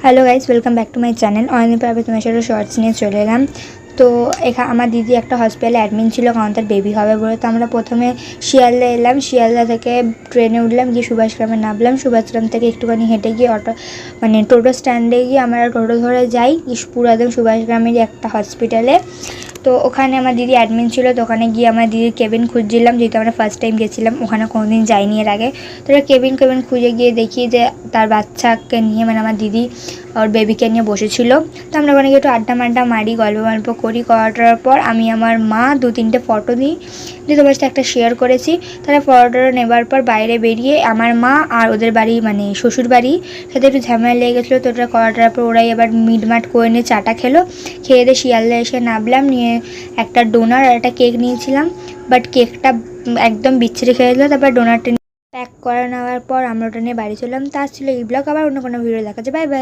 Hello guys, welcome back to my channel. অনেকদিন পর তোমার সাথে শর্টস নিয়ে চলে এলাম। তো এখানে আমার দিদি একটা হসপিটালে অ্যাডমিট ছিল, কারণ তার বেবি হবে বলে। তো আমরা প্রথমে শিয়ালদা এলাম, শিয়ালদা থেকে ট্রেনে উঠলাম, গিয়ে সুভাষগ্রামে নামলাম। সুভাষগ্রাম থেকে একটুখানি হেঁটে গিয়ে টোটো স্ট্যান্ডে গিয়ে আমরা টোটো ধরে যাই পুরো একদম সুভাষগ্রামেরই একটা হসপিটালে। তো ওখানে আমার দিদি অ্যাডমিট ছিল। তো ওখানে গিয়ে আমার দিদির কেবিন খুঁজছিলাম, যেহেতু আমরা ফার্স্ট টাইম গেছিলাম, ওখানে কোনোদিন যাইনি এর আগে। তো কেবিন খুঁজে গিয়ে দেখি যে তার বাচ্চাকে নিয়ে, মানে আমার দিদি ওর বেবিকে নিয়ে বসেছিল। তো আমরা ওখানে গিয়ে একটু আড্ডা মারি, গল্প করার পর আমি আমার মা 2-3টে ফটো নিই, দিয়ে তোমার সাথে একটা শেয়ার করেছি। তারা ফটোটা নেবার পর বাইরে বেরিয়ে আমার মা আর ওদের বাড়ি, মানে শ্বশুর বাড়ি, সাথে একটু ঝামেলা লেগে গেছিলো। তো ওটা করাটার পর ওরাই এবার মিটমাট করে নিয়ে চাটা খেলো। খেয়ে দিয়ে শিয়ালদা এসে নামলাম, নিয়ে একটা ডোনার আর একটা কেক নিয়েছিলাম, বাট কেকটা একদম বিচ্ছিরি খেয়ে গেলো। তারপর ডোনারটা প্যাক করে নেওয়ার পর আমরা ওটা নিয়ে বাড়ি চললাম। তা ছিল এই ব্লগ। আবার অন্য কোনো ভিডিও দেখা যায়। Bye bye.